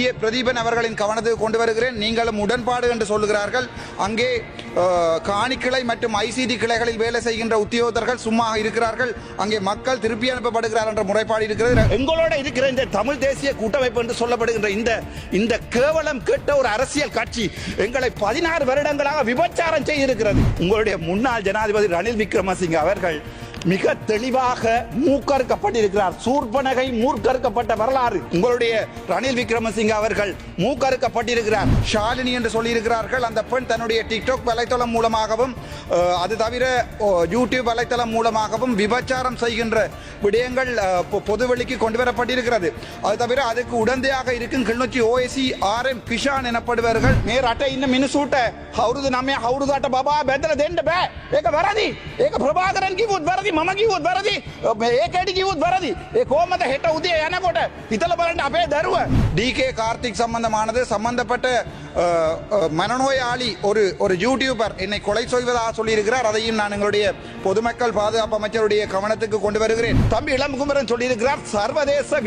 GA Pratheepan அவர்களின் கவனத்துக்கு கொண்டு வருகிறேன். நீங்களும் உடன்பாடு என்று சொல்லுகிறார்கள். அங்கே காணி கிளை மற்றும் ICT கிளைகளில் வேலை செய்கின்ற உத்தியோகத்தர்கள் சும்மா இருக்கிறார்கள். அங்கே மக்கள் திருப்பி அனுப்பப்படுகிறார் என்ற முறைப்பாடு இருக்கிறது. எங்களோட இருக்கிற இந்த தமிழ் தேசிய கூட்டமைப்பு என்று சொல்லப்படுகின்ற இந்த கேவலம் கேட்ட ஒரு அரசியல் கட்சி எங்களை 16 வருடங்களாக விபச்சாரம் செய்திருக்கிறது. உங்களுடைய முன்னாள் ஜனாதிபதி ரணில் விக்ரமசிங்க அவர்கள் மிக தெளிவாக மூக்கறுக்கப்பட்டிருக்கிறார். சூர்பனகை மூக்கறுக்கப்பட்ட வரலாறு உங்களுடைய ரணில் விக்ரமசிங்க அவர்கள் மூக்கறுக்கப்பட்டிருக்கிறார். ஷாலினி என்று சொல்லியிருக்கிறார்கள். அந்த பெண் தன்னுடைய டிக்டாக் வலைத்தளம் மூலமாகவும் அது தவிர யூடியூப் வலைத்தளம் மூலமாகவும் விபச்சாரம் செய்கின்ற விடயங்கள் பொதுவெளிக்கு கொண்டு வரப்பட்டிருக்கிறது. அது தவிர அதுக்கு உடந்தையாக இருக்கும் கிளிநொச்சி OSC RM கிஷான் எனப்படுவார்கள். மேரට ඉන්න මිනිසුන්ට අවුරුදු 9 අවුරුදුට බබා බැඳලා දෙන්න බෑ. ඒක වැරදි. ඒක ප්‍රභාකරන් කිව්වොත් වැරදි. මම කිව්වොත් වැරදි. ඒකෙඩි කිව්වොත් වැරදි. ඒ කොහමද හෙට උදේ යනකොට හිතලා බලන්න අපේ දරුව. DK கார்த்திக் சம்பந்தமானது சம்பந்தப்பட்ட மனநோயாளி ஒரு யூடியூபர் என்னை கொலை செய்வதாக சொல்லியிருக்கிறார். அதையும் நான் எங்களுடைய பொதுமக்கள் பாதுகாப்பு அமைச்சருடைய கவனத்துக்கு கொண்டு வருகிறேன். தம்பி இளம்குமரன் சொல்லியிருக்கிறார் சர்வதேச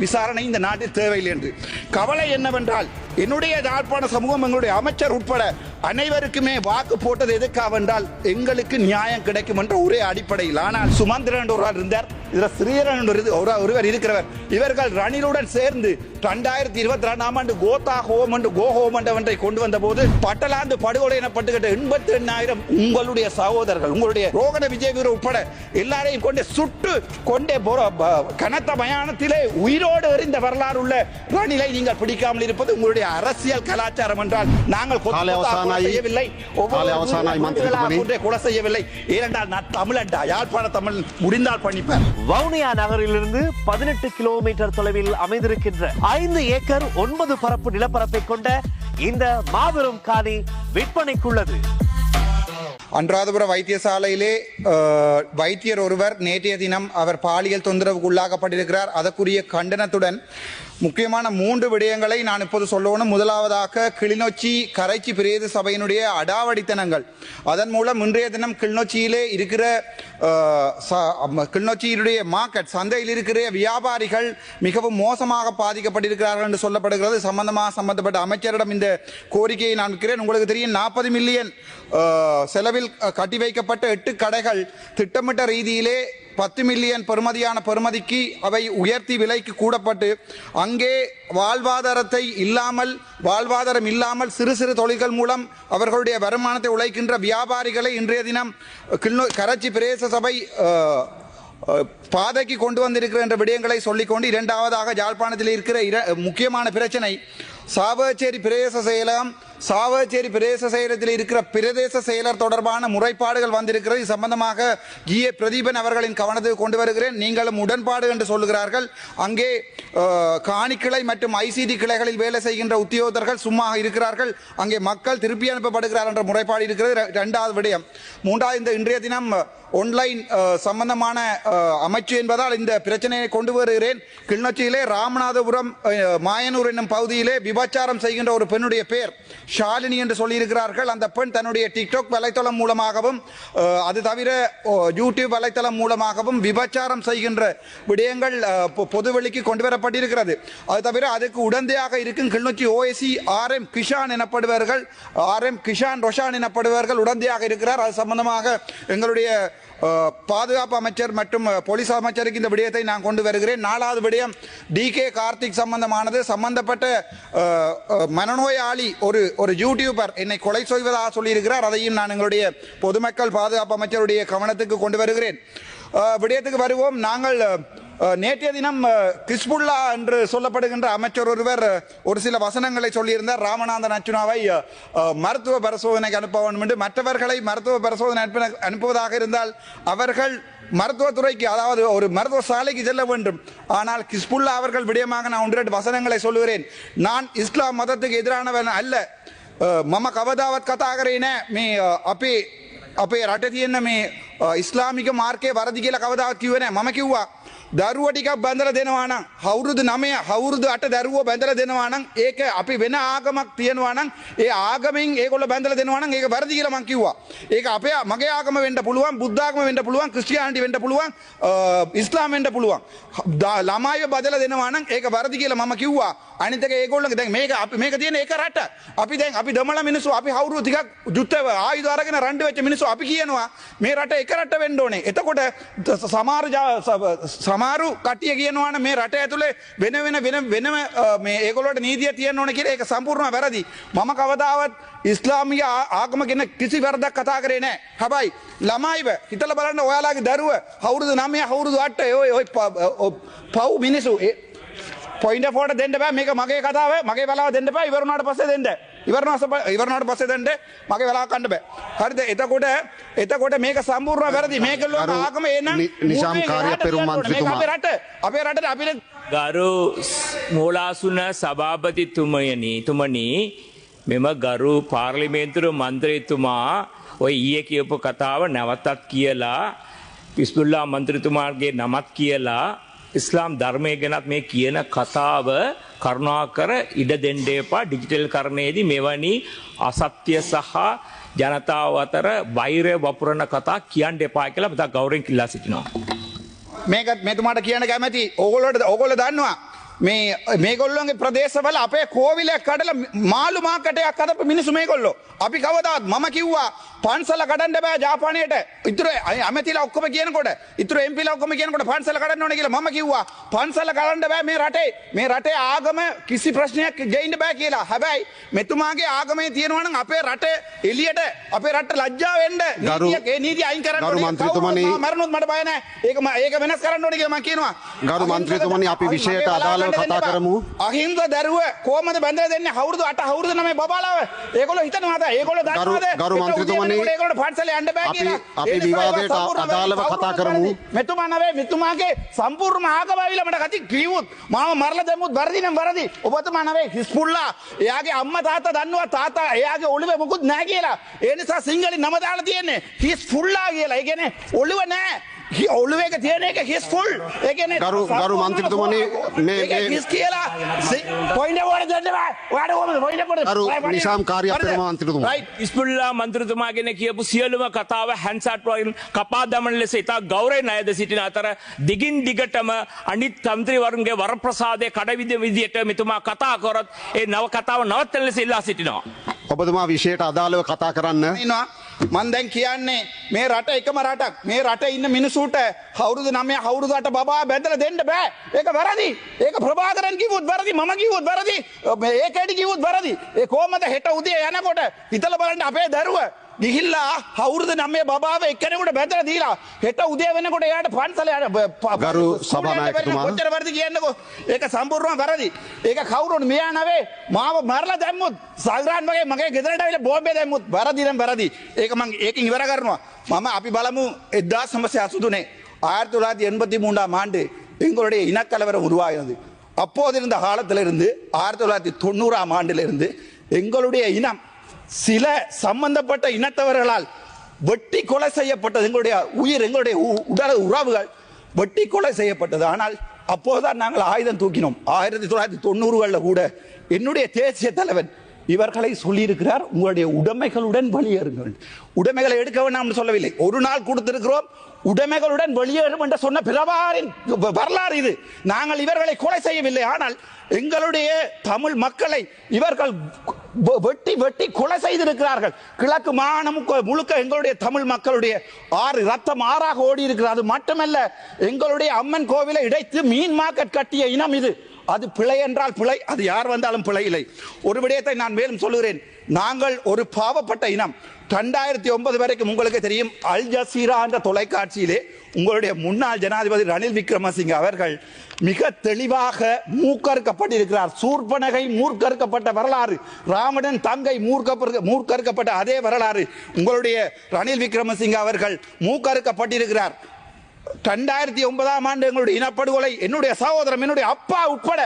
விசாரணை இந்த நாட்டில் தேவையில்லை என்று. கவலை என்னவென்றால் என்னுடைய யாழ்ப்பாண சமூகம் எங்களுடைய அமைச்சர் உட்பட அனைவருக்குமே வாக்கு போட்டது எதுக்காவென்றால் எங்களுக்கு நியாயம் கிடைக்கும் என்ற ஒரே அடிப்படையில். ஆனால் சுமந்திரன் ஒருவர் இருந்தார், இதுல ஸ்ரீரன் ஒருவர் இருக்கிறவர். இவர்கள் ரணிலுடன் சேர்ந்து 2022ஆம் ஆண்டு கோதா ஹோம் என்று கோ ஹோம் என்றை கொண்டு வந்த போது பட்டலாந்து படுகொலை எனப்பட்டுகிட்ட 88,000 உங்களுடைய சகோதரர்கள் உங்களுடைய ரோகண விஜயவீர உட்பட எல்லாரையும் கொண்டு சுட்டு கொண்டே கனத்த மயானத்திலே உயிரோடு எறிந்த வரலாறு உள்ள ரணிலை நீங்கள் பிடிக்காமல் இருப்பது உங்களுடைய அரசியல் கலாச்சாரம் என்றால் நாங்கள் செய்யவில்லை, கொலை செய்யவில்லை. ஏனென்றால் நான் தமிழண்டா, யாழ்ப்பாண தமிழ் முடிந்தால் பண்ணிப்பேன். வவுனியா நகரிலிருந்து 18 கிலோமீட்டர் தொலைவில் அமைந்திருக்கின்ற 5 ஏக்கர் 9 பரப்பு நிலப்பரப்பை கொண்ட இந்த மாபெரும் காணி விற்பனைக்குள்ளது. அன்றாதபுர வைத்தியசாலையிலே வைத்தியர் ஒருவர் நேற்றைய தினம் அவர் பாலியல் தொந்தரவுக்கு உள்ளாக்கப்பட்டிருக்கிறார். அதற்குரிய கண்டனத்துடன் முக்கியமான 3 விடயங்களை நான் இப்போது சொல்லணும். முதலாவதாக கிளிநொச்சி கரைச்சி பிரேத சபையினுடைய அடாவடித்தனங்கள். அதன் மூலம் இன்றைய தினம் கிளிநொச்சியிலே இருக்கிற கிளிநொச்சியினுடைய மார்க்கெட் சந்தையில் இருக்கிற வியாபாரிகள் மிகவும் மோசமாக பாதிக்கப்பட்டிருக்கிறார்கள் என்று சொல்லப்படுகிறது. சம்பந்தப்பட்ட அமைச்சரிடம் இந்த கோரிக்கையை நான் வைக்கிறேன். உங்களுக்கு தெரியும் 40 மில்லியன் செலவில் கட்டி வைக்கப்பட்ட 8 கடைகள் திட்டமிட்ட ரீதியிலே 10 மில்லியன் பெறுமதிக்கு அவை உயர்த்தி விலைக்கு கூடப்பட்டு அங்கே வாழ்வாதாரம் இல்லாமல் சிறு சிறு தொழில்கள் மூலம் அவர்களுடைய வருமானத்தை உழைக்கின்ற வியாபாரிகளை இன்றைய தினம் கரைச்சி பிரதேச சபை பாதைக்கு கொண்டு வந்திருக்கிற என்ற விடயங்களை சொல்லிக்கொண்டு, இரண்டாவதாக யாழ்ப்பாணத்தில் இருக்கிற முக்கியமான பிரச்சனை சாவகச்சேரி பிரதேச செயலம். சாவகச்சேரி பிரதேச செயலத்தில் இருக்கிற பிரதேச செயலர் தொடர்பான முறைப்பாடுகள் வந்திருக்கிறது. சம்பந்தமாக GA பிரதீபன் அவர்களின் கவனத்துக்கு கொண்டு வருகிறேன். நீங்களும் உடன்பாடு என்று சொல்லுகிறார்கள். அங்கே காணி கிளை மற்றும் ICT கிளைகளில் வேலை செய்கின்ற உத்தியோகத்தர்கள் சும்மா இருக்கிறார்கள். அங்கே மக்கள் திருப்பி அனுப்பப்படுகிறார் என்ற முறைப்பாடு இருக்கிறது. 2வது விடயம். 3வது இன்றைய தினம் ஆன்லைன் சம்பந்தமான அமைச்சு என்பதால் இந்த பிரச்சனையை கொண்டு வருகிறேன். கிளிநொச்சியிலே ராமநாதபுரம் மாயனூர் என்னும் பகுதியிலே விபச்சாரம் செய்கின்ற ஒரு பெண்ணுடைய பெயர் ஷாலினி என்று சொல்லியிருக்கிறார்கள். அந்த பெண் தன்னுடைய டிக்டாக் வலைத்தளம் மூலமாகவும் அது தவிர யூடியூப் வலைத்தளம் மூலமாகவும் விபச்சாரம் செய்கின்ற விடயங்கள் பொதுவெளிக்கு கொண்டு வரப்பட்டிருக்கிறது. அது தவிர அதுக்கு உடந்தையாக இருக்கும் Kilinochchi OSC RM Kisan எனப்படுவார்கள், RM Kisan Roshan எனப்படுவார்கள் உடந்தையாக இருக்கிறார். அது சம்பந்தமாக எங்களுடைய பாதுகாப்பு அமைச்சர் மற்றும் போலீஸ் அமைச்சருக்கு இந்த விடயத்தை நான் கொண்டு வருகிறேன். 4வது விடயம் DK கார்த்திக் சம்பந்தப்பட்ட மனநோயாளி ஒரு யூடியூபர் என்னை கொலை செய்வதாக சொல்லியிருக்கிறார். அதையும் நான் எங்களுடைய பொதுமக்கள் பாதுகாப்பு அமைச்சருடைய கவனத்துக்கு கொண்டு வருகிறேன். விடயத்துக்கு வருவோம். நாங்கள் நேற்றைய தினம் கிஸ்புல்லா என்று சொல்லப்படுகின்ற அமைச்சர் ஒருவர் ஒரு சில வசனங்களை சொல்லியிருந்தார். ராமநாதன் அர்ச்சுனாவை மருத்துவ பரிசோதனைக்கு அனுப்ப வேண்டும் என்று. மற்றவர்களை மருத்துவ பரிசோதனை அனுப்புவதாக இருந்தால் அவர்கள் மருத்துவத்துறைக்கு, அதாவது ஒரு மருத்துவ சாலைக்கு செல்ல வேண்டும். ஆனால் கிஸ்புல்லா அவர்கள் விடயமாக நான் 1-2 வசனங்களை சொல்லுகிறேன். நான் இஸ்லாம் மதத்துக்கு எதிரானவன் அல்ல. மம கவதாவத் கதாகரேன மே අපේ රට තියෙන මේ ඉස්ලාමික මාර්ගයේ වරදි කියලා කවදාවත් කිව්වේ නැහැ. මම කිව්වා දරුව ටිකක් බැඳලා දෙනවා නම් අවුරුදු 9 අවුරුදු 8 දරුවෝ බැඳලා දෙනවා නම් ඒක අපි වෙන ආගමක් තියනවා නම් ඒ ආගමෙන් ඒගොල්ලෝ බැඳලා දෙනවා නම් ඒක වැරදි කියලා මං කිව්වා. ඒක අපේ මගේ ආගම වෙන්න පුළුවන්, බුද්ධ ආගම වෙන්න පුළුවන්, ක්‍රිස්තියානිටි වෙන්න පුළුවන්, ඉස්ලාම් වෙන්න පුළුවන්. ළමයිව බදලා දෙනවා නම් ඒක වැරදි කියලා මම කිව්වා. අනිත් එක ඒගොල්ලෝගේ දැන් මේක අපි මේක තියෙන එක රට. අපි දමල මිනිස්සු අපි අවුරුදු ටිකක් යුද්ධ ආයුධ අරගෙන රණ්ඩු වෙච්ච මිනිස්සු අපි කියනවා මේ රට එක රට වෙන්න ඕනේ. එතකොට සමහරු කට්ටිය කියනවා නම් මේ රට ඇතුලේ වෙනම මේ ඒගොල්ලෝට නීතිය තියෙන්න ඕනේ කියලා. ඒක සම්පූර්ණව වැරදි. මම කවදාවත් ඉස්ලාමීය ආගම ගැන කිසි වැරදක් කතා කරේ නැහැ. හැබැයි ළමයිව හිතලා බලන්න ඔයාලගේ දරුව අවුරුදු 9 අවුරුදු 8 ඔය පව් මිනිස්සු පොයින්ට් ෆෝට දෙන්න බෑ. මේක මගේ කතාව, මගේ වෙලාව දෙන්න බෑ. ඉවරුණාට පස්සේ දෙන්න. ඉවරනාට පස්සේ දෙන්න මගේ වෙලාව ගන්න බෑ. හරිද? එතකොට මේක සම්පූර්ණ වැරදි. මේක ලෝක ආගම එනං නිශාම් කාර්ය පෙරමුම් මන්ත්‍රීතුමා අපේ රටට අපිට ගරු මූලාසුන සභාපතිතුමනි මෙම ගරු පාර්ලිමේන්තුව මන්ත්‍රීතුමා ඔය ඊයේ කියපු කතාව නැවතත් කියලා පිස්තුල්ලා මන්ත්‍රීතුමාගේ නමත් කියලා ඉස්ලාම් ධර්මය ගැනත් මේ කියන කතාව කරුණාකර ඉඩ දෙන්න එපා. ඩිජිටල් කරණයේදී මෙවැනි අසත්‍ය සහ ජනතාව අතර වෛරය වපුරන කතා කියන්න එපා කියලා මම ගෞරවයෙන් ඉල්ලා සිටිනවා. මේක මෙතුමාට කියන්න කැමැති. ඕගොල්ලෝ දන්නවා මේගොල්ලෝගේ ප්‍රදේශවල අපේ කෝවිලයක් කඩලා මාළු මාකටයක් හදපු මිනිස්සු මේගොල්ලෝ. අපි කවදාවත් මම කිව්වා පන්සල කඩන්න බෑ ජාපානයට. ඉතුරු ඇමතිලා ඔක්කොම කියනකොට, ඉතුරු එම්පිලා ඔක්කොම කියනකොට පන්සල කඩන්න ඕනේ කියලා මම කිව්වා. පන්සල කඩන්න බෑ මේ රටේ. මේ රටේ ආගම කිසි ප්‍රශ්නයක් ගෙයින්න බෑ කියලා. හැබැයි මෙතුමාගේ ආගමේ තියෙනවා නම් අපේ රටේ එළියට අපේ රටට ලැජ්ජා වෙන්න ඒ නීතිය අයින් කරන්න ඕනේ. ගරු මන්ත්‍රීතුමනි මරණොත් මට බය නෑ. ඒක වෙනස් කරන්න ඕනේ කියලා මම කියනවා. ගරු මන්ත්‍රීතුමනි අපි විෂයට අදාළව කතා කරමු. අහිංස දරුව කොහමද බැඳලා දෙන්නේ අවුරුදු 8 අවුරුදු 9 බබාලාව? ඒගොල්ලෝ හිතනවාද? ඒගොල්ලෝ දන්නවද? ගරු මන්ත්‍රීතුමනි ඒගොල්ලෝ පන්සලේ යන්න බෑ කියලා. අපි විවාදයට අදාළව කතා කරමු. මෙතුමාගේ සම්පූර්ණ ආගමවිල මට කති කිව්වොත් මාව මරලා දැම්මුත් වැරදි නම් වැරදි. ඔබතුමා නවේ හිස්පුල්ලා එයාගේ අම්මා තාත්තා දන්නවා තාත්තා එයාගේ ඔළුවේ මොකුත් නැහැ කියලා. ඒ නිසා සිංහලෙන් නම දාලා තියෙන්නේ හිස්පුල්ලා කියලා. ඒ කියන්නේ ඔළුව නැහැ. ඔළුවේක තියෙන එක හිස්ෆුල්. ඒ කියන්නේ ගරු මන්ත්‍රීතුමනි මේ හිස් කියලා පොයින්ට් එක වල දෙන්න බෑ. ඔයාලට කොහමද පොයින්ට් එක කොට? ගරු නිශාම් කාර්ය පෙරමුම් මන්ත්‍රීතුමා. රයිට් ඉස්පුල්ලා මන්ත්‍රීතුමා ගැන කියපු සියලුම කතාව හැන්සට් වලින් කපා දමන ලෙස ඉතා ගෞරවයෙන් අයද සිටින අතර දිගින් දිගටම අනිත් මන්ත්‍රීවරුන්ගේ වරප්‍රසාදයේ කඩවිද විදියට මෙතුමා කතා කරොත් ඒ නව කතාව නවත්තන ලෙස ඉල්ලා සිටිනවා. ඔබතුමා විෂයට අදාළව කතා කරන්න. මම දැන් කියන්නේ මේ රට එකම රටක්. මේ රටේ ඉන්න මිනිසුන්ට අවුරුදු 9 අවුරුදු 8 බබා බැඳලා දෙන්න බෑ. ඒක වැරදි. ඒක ප්‍රභාකරන් කිව්වොත් වැරදි. මම කිව්වොත් වැරදි. ඒකෙඩි කිව්වොත් වැරදි. ඒ කොහමද හෙට උදේ යනකොට හිතලා බලන්න අපේ දරුවා ගිහිල්ලා අවුරුදු 9 බබාව එක්කෙනෙකුට බැඳලා දීලා හෙට උදේ වෙනකොට එයාට පන්සලේ ගරු සභානායකතුමා කොච්චර වැරදි කියන්නකෝ. ඒක සම්පූර්ණව වැරදි. ඒක කවුරුන් මෙයා නවේ මාව මරලා දැම්මුත් සල්රාන් වගේ මගේ ගෙදරට ආවිල්ලා බෝම්බේ දැම්මුත් වැරදි නම් වැරදි. ඒක මම ඒකෙන් ඉවර කරනවා. අපි බලමු 1983 1983 ஆண்டு எங்களுடைய இனக்கலவரம் உருவாகினது. அப்போது இருந்த காலத்திலிருந்து 1990 ஆண்டிலிருந்து எங்களுடைய இனம் சில சம்பந்தப்பட்ட இனத்தவர்களால் வெட்டி கொலை செய்யப்பட்டது. எங்களுடைய உயிர், எங்களுடைய உடல் உறவுகள் வெட்டி கொலை செய்யப்பட்டது. ஆனால் அப்போதுதான் நாங்கள் ஆயுதம் தூக்கினோம். 1990களில் கூட என்னுடைய தேசிய தலைவன் இவர்களை சொல்லியிருக்கிறார், உங்களுடைய உடைமைகளுடன் வெளியேறுங்கள். உடைமைகளை எடுக்க வேண்டாம் சொல்லவில்லை. ஒரு நாள் கொடுத்திருக்கிறோம், உடைமைகளுடன் வெளியேறும் என்று சொன்ன பிரபாரின் வரலாறு இது. நாங்கள் இவர்களை கொலை செய்யவில்லை. ஆனால் எங்களுடைய தமிழ் மக்களை இவர்கள் வெட்டி வெட்டி கொலை செய்திருக்கிறார்கள். கிழக்கு மாகாணம் முழுக்க எங்களுடைய தமிழ் மக்களுடைய ரத்தம் ஆறாக ஓடி இருக்கிறது. அது மட்டுமல்ல, எங்களுடைய அம்மன் கோவிலை இடைத்து மீன் மார்க்கெட் கட்டிய இனம் இது. அது பிழை என்றால் பிழை, அது யார் வந்தாலும் பிழை இல்லை. ஒரு விடயத்தை நான் மேலும் சொல்லுகிறேன். நாங்கள் ஒரு பாவப்பட்ட இனம். 2009 வரைக்கும் உங்களுக்கு தெரியும், அல் ஜசீரா என்ற தொலைக்காட்சியிலே உங்களுடைய முன்னாள் ஜனாதிபதி ரணில் விக்ரமசிங்க அவர்கள் மிக தெளிவாக மூக்கறுக்கப்பட்டிருக்கிறார். சூர்பனகை மூர்க்கறுக்கப்பட்ட வரலாறு, ராவணன் தங்கை மூர்க்கறுக்கப்பட்ட அதே வரலாறு உங்களுடைய ரணில் விக்ரமசிங்க அவர்கள் மூக்கறுக்கப்பட்டிருக்கிறார். 2009ஆம் ஆண்டு எங்களுடைய இனப்படுகொலை, என்னுடைய சகோதரன், என்னுடைய அப்பா உட்பட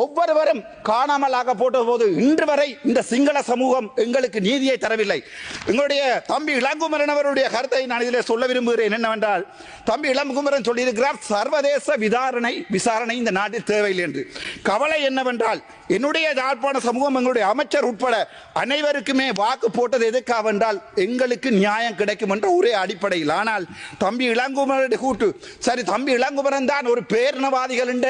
ஒவ்வொருவரும் காணாமல் ஆக்கப்பட்ட போது இன்று வரை இந்த சிங்கள சமூகம் எங்களுக்கு நீதியை தரவில்லை. எங்களுடைய தம்பி இளங்குமரன் அவருடைய கருத்தை நான் இதில் சொல்ல விரும்புகிறேன். என்னவென்றால், தம்பி இளங்குமரன் சொல்லியிருக்கிறார், சர்வதேச விசாரணை இந்த நாட்டில் தேவையில்லை என்று. கவலை என்னவென்றால், என்னுடைய யாழ்ப்பாண சமூகம், எங்களுடைய அமைச்சர் உட்பட அனைவருக்குமே வாக்கு போட்டது எதுக்காக என்றால் எங்களுக்கு நியாயம் கிடைக்கும் என்ற ஒரே அடிப்படையில். ஆனால் தம்பி இளங்குமரனுடைய கூட்டு, சரி தம்பி இளங்குமரன் தான் ஒரு பேரினவாதிகள் என்ற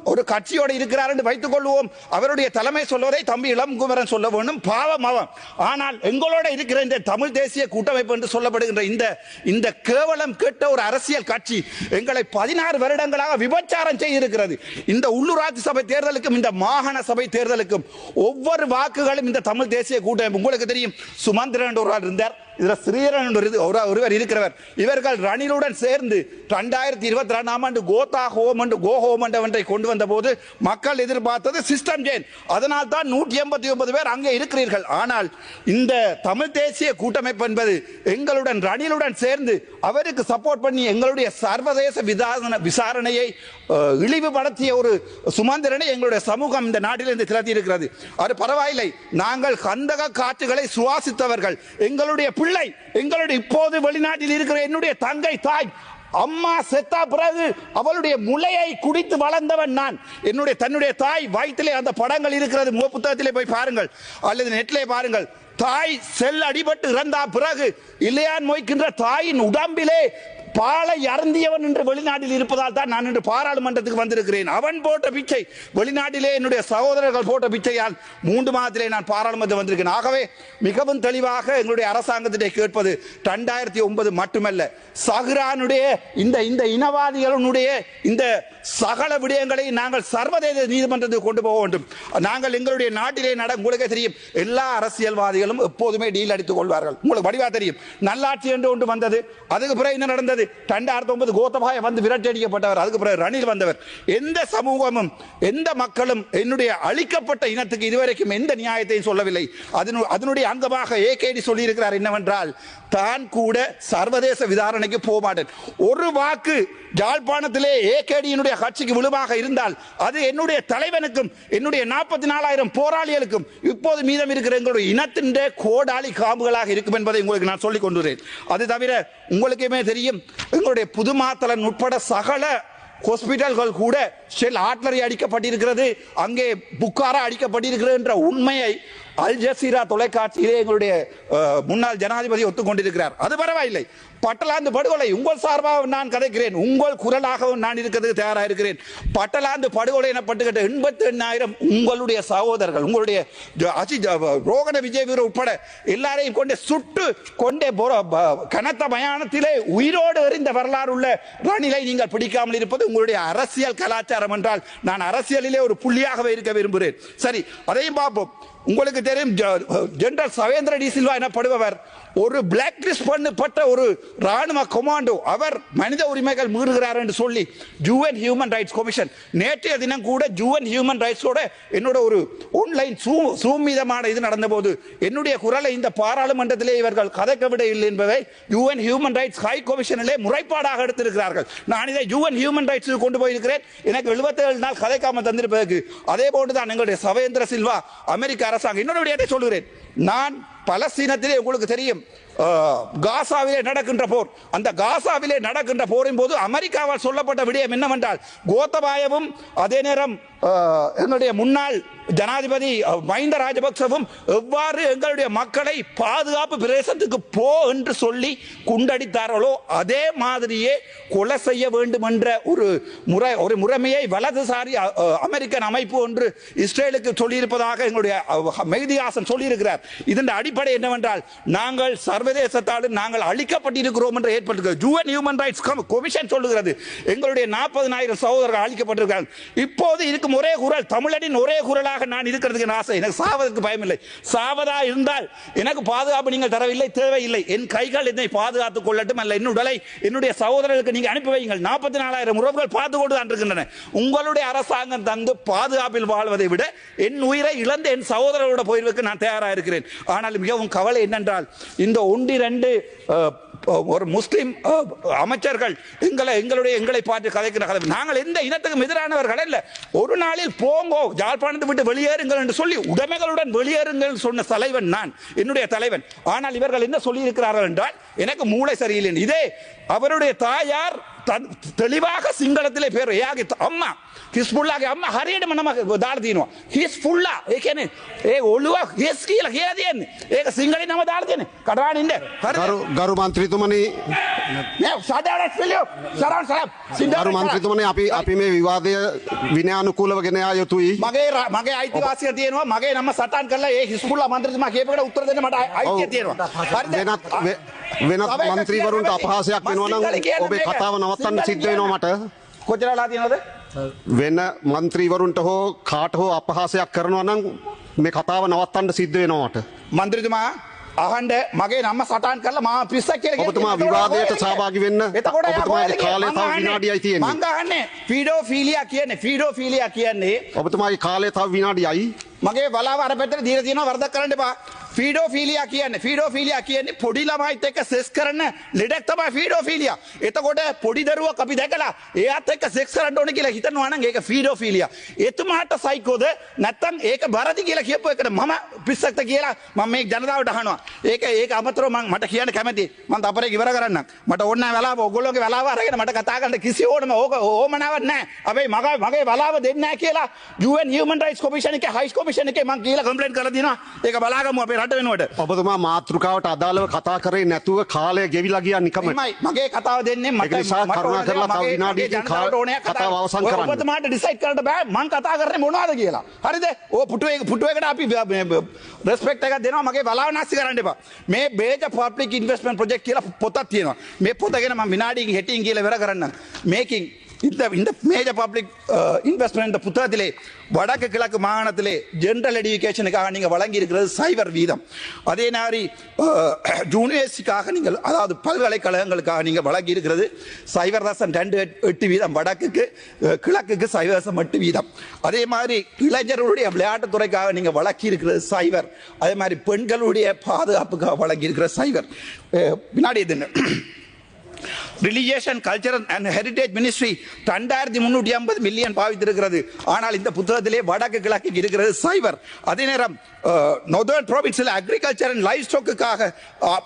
ஒரு கட்சியோடு இருக்கிறார் என்று வைத்துக் கொள்வோம். அவருடைய தலைமை சொல்வதை தம்பி இளங்குமரன் சொல்ல வேண்டும், பாவம் அவன். ஆனால் எங்களோட இருக்கிற இந்த தமிழ் தேசிய கூட்டமைப்பு என்று சொல்லப்படுகின்ற இந்த கேவலம் கேட்ட ஒரு அரசியல் கட்சி எங்களை 16 வருடங்களாக விபச்சாரம் செய்திருக்கிறது. இந்த உள்ளூராட்சி சபை தேர்தலுக்கும் இந்த மாகாண சபை தேர்தலுக்கும் ஒவ்வொரு வாக்குகளும் இந்த தமிழ் தேசிய கூட்டமைப்பு, உங்களுக்கு தெரியும் சுமந்திரன் ஒரு ஆள் இருந்தார், இதுல ஸ்ரீரன் ஒருவர் இருக்கிறவர், இவர்கள் ரணிலுடன் சேர்ந்து 2022ஆம் ஆண்டு கோதா ஹோம் கோ ஹோம் ஒன்றை கொண்டு வந்த போது மக்கள் எதிர்பார்த்தது சிஸ்டம் சேஞ்ச். அதனால் தான் 189 பேர் அங்கே இருக்கிறீர்கள். ஆனால் இந்த தமிழ் தேசிய கூட்டமைப்பு என்பது எங்களுடன் ரணிலுடன் சேர்ந்து அவருக்கு சப்போர்ட் பண்ணி எங்களுடைய சர்வதேச விசாரணையை இழிவுபடுத்திய ஒரு சுமந்திரனை எங்களுடைய சமூகம் இந்த நாட்டிலிருந்து திரட்டி இருக்கிறது. அது பரவாயில்லை, நாங்கள் கந்தக காற்றுகளை சுவாசித்தவர்கள். எங்களுடைய பிள்ளை, எங்களுடைய இப்போது வெளிநாட்டில் இருக்கிற என்னுடைய தங்கை தாய், அம்மா செத்தா பிறகு அவளுடைய முளையை குடித்து வளர்ந்தவன் நான். தன்னுடைய தாய் வயிற்றிலே அந்த படங்கள் இருக்கிறது, புத்தகத்திலே போய் பாருங்கள் அல்லது நெட்டிலே பாருங்கள். தாய் செல் அடிபட்டு இறந்தா பிறகு இல்லையான் மொய்க்கின்ற தாயின் உடம்பிலே பாலை அருந்தியவன் என்று வெளிநாட்டில் இருப்பதால் தான் நான் இன்று பாராளுமன்றத்துக்கு வந்திருக்கிறேன். அவன் போட்ட பிச்சை, வெளிநாட்டிலே என்னுடைய சகோதரர்கள் போட்ட பிச்சையால் 3 மாதத்திலே நான் பாராளுமன்றம் வந்திருக்கிறேன். ஆகவே மிகவும் தெளிவாக எங்களுடைய அரசாங்கத்திலே கேட்பது 2009 மட்டுமல்ல, சஹ்ரானுடைய இந்த இனவாதிகளுடைய இந்த சகல விடயங்களை நாங்கள் சர்வதேச நீதிமன்றத்துக்கு கொண்டு போக வேண்டும். நாங்கள் எங்களுடைய நாட்டிலே உங்களுக்கு தெரியும், எல்லா அரசியல்வாதிகளும் எப்போதுமே டீல் அடித்துக் கொள்வார்கள். உங்களுக்கு வடிவா தெரியும், நல்லாட்சி என்று ஒன்று வந்தது, அதுக்கு பிறகு என்ன நடந்தது? 2009 கோத்தபாய வந்து விரட்டடிக்கப்பட்டவர், அதுக்கு பிறகு ரணில் வந்தவர். எந்த சமூகமும் எந்த மக்களும் என்னுடைய அழிக்கப்பட்ட இனத்துக்கு இதுவரைக்கும் எந்த நியாயத்தையும் சொல்லவில்லை. அதனுடைய அங்கமாக ஏகேடி சொல்லி இருக்கிறார் என்னவென்றால், தான் கூட சர்வதேச விசாரணைக்கு போக மாட்டேன். ஒரு வாக்கு யாழ்ப்பாணத்திலே ஏகேடியினுடைய கட்சிக்கு விழுமாக இருந்தால் அது என்னுடைய தலைவனுக்கும் என்னுடைய 44,000 போராளிகளுக்கும் இப்போது மீதம் இருக்கிற எங்களுடைய இனத்தின் கோடாளி காம்புகளாக இருக்கும் என்பதை உங்களுக்கு நான் சொல்லிக் கொண்டுறேன். அது தவிர உங்களுக்குமே தெரியும், எங்களுடைய புதுமாத்தலன் உட்பட சகல ஹாஸ்பிட்டல்கள் கூட ஷெல் ஆட்லரி அடிக்கப்பட்டிருக்கிறது, அங்கே புக்காரா அடிக்கப்பட்டிருக்கிறது என்ற உண்மையை அல் ஜசீரா தொலைக்காட்சியிலே எங்களுடைய முன்னாள் ஜனாதிபதி ஒத்துக்கொண்டிருக்கிறார். அது பரவாயில்லை. பட்டலாந்து படுகொலை உங்கள் சார்பாக நான் கதைக்கிறேன், உங்கள் குரலாகவும் நான் இருக்கிறதுக்கு தயாராக இருக்கிறேன். பட்டலாந்து படுகொலை எனப்பட்டுக்கிட்ட 88,000 உங்களுடைய சகோதரர்கள், உங்களுடைய ரோகண விஜய் வீர உட்பட எல்லாரையும் கொண்டு சுட்டு கொண்டே கனத்த மயானத்திலே உயிரோடு எறிந்த வரலாறு உள்ள ரணிலை நீங்கள் பிடிக்காமல் இருப்பது உங்களுடைய அரசியல் கலாச்சாரம் என்றால் நான் அரசியலிலே ஒரு புள்ளியாகவே இருக்க விரும்புகிறேன். சரி, அதையும் பார்ப்போம். உங்களுக்கு தெரியும், ஜெனரல் சவேந்திர டி சில்வா எனப்படுபவர் ஒரு பிளாக் லிஸ்ட் பண்ணப்பட்ட ஒரு ராணுவ கமாண்டோ. அவர் மனித உரிமைகள் மீறுகிறார் என்று சொல்லி யுஎன் ஹியூமன் ரைட்ஸ் கமிஷன் நேற்றைய தினம் கூட யுஎன் ஹியூமன் ரைட்ஸோட என்னோட ஒரு ஆன்லைன் சூம் மீதமான இது நடந்த போது என்னுடைய குரலை இந்த பாராளுமன்றத்திலே இவர்கள் கதைக்க விட இல்லை என்பதை யுஎன் ஹியூமன் ரைட்ஸ் ஹை கமிஷனிலே முறைப்பாடாக எடுத்திருக்கிறார்கள். நான் இதை யுஎன் ஹியூமன் ரைட்ஸ் கொண்டு போயிருக்கிறேன். எனக்கு 77 நாள் கதைக்காமல் தந்திருப்பதற்கு. அதே போன்றுதான் எங்களுடைய சவேந்திர சில்வா அமெரிக்க அரசாங்கம். இன்னொரு விடயத்தை சொல்கிறேன். நான் பலஸ்தீனத்திலே உங்களுக்கு தெரியும் காசாவிலே நடக்கின்ற போர், அந்த காசாவிலே நடக்கின்ற போரின் போது அமெரிக்காவால் சொல்லப்பட்ட விடயம் என்னவென்றால், கோத்தபாயவும் அதே நேரம் எங்களுடைய முன்னாள் ஜனாதிபதி மஹிந்த ராஜபக்சவும் எவ்வாறு எங்களுடைய மக்களை பாதுகாப்பு பிரதேசத்துக்கு போ என்று சொல்லி குண்டடித்தார்களோ அதே மாதிரியே கொலை செய்ய வேண்டும் என்ற ஒரு முறைமையை வலதுசாரி அமெரிக்கன் அமைப்பு ஒன்று இஸ்ரேலுக்கு சொல்லியிருப்பதாக எங்களுடைய மெஹ்தி ஹாசன் சொல்லியிருக்கிறார். இதன் அடிப்படை என்னவென்றால், நாங்கள் சர்வதேசத்தால் நாங்கள் அழிக்கப்பட்டிருக்கிறோம் என்று ஏற்பட்டிருக்கிறது. யுஎன் ஹியூமன் ரைட்ஸ் கமிஷன் சொல்லுகிறது எங்களுடைய 40,000 சகோதரர்கள் அழிக்கப்பட்டிருக்கிறார்கள். இப்போது இருக்கும் ஒரே குரல், தமிழனின் ஒரே குரலாக நான் இருக்கிறதுக்கு ஆசை. எனக்கு சாவதற்கு பயமில்லை. சாவதா இருந்தால் எனக்கு பாதுகாப்பு நீங்கள் தரவில்லை, தேவையில்லை. என் கைகள் என்னை பாதுகாத்துக் கொள்ளட்டும், அல்ல என் உடலை என்னுடைய சகோதரர்களுக்கு நீங்க அனுப்பி வையுங்கள். 44,000 உறவுகள் பார்த்து கொண்டு தான் இருக்கின்றன. உங்களுடைய அரசாங்கம் தந்து பாதுகாப்பில் வாழ்வதை விட என் உயிரை இழந்த என் சகோதரர்களோட போயிருக்க நான் தயாராக இருக்கிறேன். ஆனால் மிகவும் கவலை என்னென்றால், இந்த 1-2 ஒரு முஸ்லிம் அமைச்சர்கள் எங்களை பார்த்து கதைக்கிற கதை. நாங்கள் எந்த இனத்துக்கும் எதிரானவர்கள் அல்ல. ஒரு நாளில் போங்கோ யாழ்ப்பாணத்தை விட்டு வெளியேறுங்கள் என்று சொல்லி உடைமைகளுடன் வெளியேறுங்கள் சொன்ன தலைவன் நான், என்னுடைய தலைவன். ஆனால் இவர்கள் என்ன சொல்லி இருக்கிறார்கள் என்றால் எனக்கு மூளை சரியில்லை. இதே அவருடைய தாயார் தெளிவாக සිංහලத்திலே பேர் එයාගේ අම්මා හිස්බුල්ලාගේ අම්මා හරියටම නම දාලා තියෙනවා හිස්බුල්ලා. ඒ කියන්නේ ඒ ඔළුව හිස් කියලා තියෙන්නේ. ඒක සිංහලෙන් නම දාලා තියෙන්නේ. කඩාගෙන ඉන්න. ගරු මන්ත්‍රීතුමනි නෑ සාදාරස් පිළියෝ සරන් සරම් ගරු මන්ත්‍රීතුමනි අපි මේ විවාදය විනයානුකූලව ගෙන යා යුතුයි. මගේ අයිතිවාසිකම් තියෙනවා. මගේ නම සටහන් කරලා ඒ හිස්බුල්ලා මන්ත්‍රීතුමා කියපේකට උත්තර දෙන්න මට අයිතිය තියෙනවා. වෙනත් මන්ත්‍රීවරුන්ට අපහාසයක් වෙනවා නම් ඔබේ කතාව නවත්තන්න සිද්ධ වෙනවා මට. කොච්චරලා තියෙනවද? වෙන මන්ත්‍රීවරුන්ට හෝ කාට හෝ අපහාසයක් කරනවා නම් මේ කතාව නවත්තන්න සිද්ධ වෙනවා මට. මන්ත්‍රීතුමා අහන්න මගේ නම සටහන් කරලා මම පිස්සක් කියලා කියනවා. ඔබතුමා විවාදයට සහභාගී වෙන්න ඔබතුමාගේ කාලය තව විනාඩියයි තියෙන්නේ. මං අහන්නේ ෆීඩෝෆීලියා කියන්නේ ඔබතුමාගේ කාලය තව විනාඩියයි. මගේ බලාව අර පැත්තට දීලා තියෙනවා වරදක් කරන්න එපා. ෆීඩෝෆීලියා කියන්නේ පොඩි ළමයිත් එක්ක සෙක්ස් කරන ලෙඩක් තමයි ෆීඩෝෆීලියා. එතකොට පොඩි දරුවක් අපි දැකලා එයාත් එක්ක සෙක්ස් කරන්න ඕනේ කියලා හිතනවා නම් ඒක ෆීඩෝෆීලියා. එතුමාට සයිකෝද නැත්නම් ඒක බරදි කියලා කියපු එකට මම පිස්සක්ද කියලා මම මේ ජනතාවට අහනවා. ඒක අමතරව මට කියන්න කැමතියි. මම තපරේ ඉවර කරන්න. මට ඕන නැහැ වෙලාව ඔයගොල්ලෝගේ වෙලාව අරගෙන මට කතා කරන්න කිසි ඕමනාවක් නැහැ. හැබැයි මගේ වෙලාව දෙන්නේ නැහැ කියලා UN Human Rights Commission එකේ හයි කොමිෂන් එකේ මම කියලා කම්ප්ලේන්ට් කරලා දිනවා. ඒක බලාගමු අපේ රට වෙනුවට. ඔබතුමා මාතෘකාවට අදාළව කතා කරේ නැතුව කාලය ගෙවිලා ගියා නිකමට. මගේ කතාව දෙන්නේ මට කරුණා කරලා තව විනාඩියකින් කතාව අවසන් කරන්න. ඔබතුමාට ඩිසයිඩ් කරන්න බෑ මම කතා කරන්නේ මොනවද කියලා. හරිද? ඔය පුටුවේකට අපි රෙස්පෙක්ට් එකක් දෙනවා. මගේ බලාව නැස්ති කරන්න එපා. මේ බේජ පබ්ලික් ඉන්වෙස්ට්මන්ට් ප්‍රොජෙක්ට් කියලා පොතක් තියෙනවා. මේ පොත ගැන මම විනාඩියකින් හෙටින් කියලා ඉවර කරන්නම්. මේකින් இந்த மேஜர் பப்ளிக் இன்வெஸ்ட்மெண்ட் புத்தகத்திலே வடக்கு கிழக்கு மாகாணத்திலே ஜெனரல் எடுகேஷனுக்காக நீங்கள் வழங்கி இருக்கிறது சைபர் வீதம். அதே மாதிரி யூனிவர்சிட்டிக்காக நீங்கள் அதாவது பல்கலைக்கழகங்களுக்காக நீங்கள் வழங்கி இருக்கிறது 0.28 வீதம் வடக்குக்கு, கிழக்குக்கு 0.8 வீதம். அதே மாதிரி இளைஞர்களுடைய விளையாட்டுத்துறைக்காக நீங்கள் வழங்கி இருக்கிறது சைபர். அதே மாதிரி பெண்களுடைய பாதுகாப்புக்காக வழங்கி இருக்கிற சைபர். வினாடி இது religion cultural and heritage ministry 2350 million பாவித்திருக்கிறது. ஆனால் இந்த புத்தகத்திலே வடக்கு கிழக்கு இருக்கிறது சைபர். அதே நேரம் நொதர்ன் ப்ரோவின்ஸில் அக்ரிகல்ச்சர் அண்ட் லைஃப் ஸ்டாக்குக்காக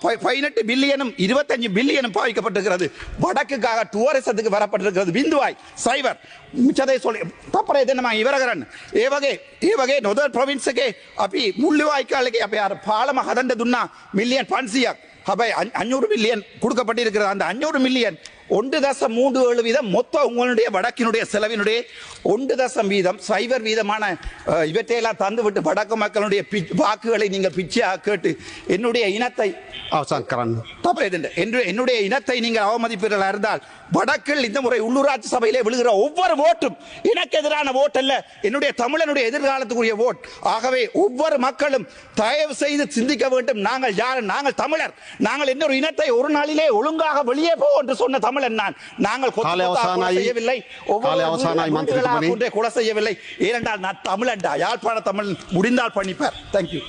18 பில்லியனும் 25 பில்லியனும் பாவிக்கப்பட்டிருக்கிறது. வடக்குக்காக டூரிசத்துக்கு வரப்பட்டிருக்கிறது பிந்துவாய் சைபர். මිචදේ සොලි තපරේ දෙන්න මම ඉවර කරන්න. ඒ වගේ නොදර්න් ප්‍රොවින්ස් එකේ අපි මුල්ලිවායි කාලේ අපි අර පාලම හදන්න දුන්නා මිලියන් 500ක්. හැබැයි 500 மில்லியன் கொடுக்கப்பட்டிருக்கிறது. அந்த 500 மில்லியன் 1.37 வீதம் மொத்தம் உங்களுடைய வடக்கினுடைய செலவினுடைய 1 வீதம் சைபர் வீதமான இவற்றையெல்லாம் தந்துவிட்டு வடக்கு மக்களுடைய வாக்குகளை நீங்கள் பிச்சையாக கேட்டு என்னுடைய இனத்தை அவசான் கரන්න. என்னுடைய இனத்தை நீங்கள் அவமதிப்பீர்களாக இருந்தால் வடக்கில் இந்த முறை உள்ளூராட்சி சபையிலே விழுகிற ஒவ்வொரு ஓட்டும் எனக்கு எதிரான ஓட் அல்ல, என்னுடைய தமிழனுடைய எதிர்காலத்துக்குரிய ஓட். ஆகவே ஒவ்வொரு மக்களும் தயவு செய்து சிந்திக்க வேண்டும். நாங்கள் யார்? நாங்கள் தமிழர். நாங்கள் இன்னொரு இனத்தை ஒரு நாளிலே ஒழுங்காக வெளியே போ என்று சொன்ன தமிழன் நான். நாங்கள் செய்யவில்லை, கொலை செய்யவில்லை. ஏனென்றால் நான் தமிழன்டா, யாழ்ப்பாண தமிழ் முடிந்தால் பண்ணிப்பார். தேங்க்யூ.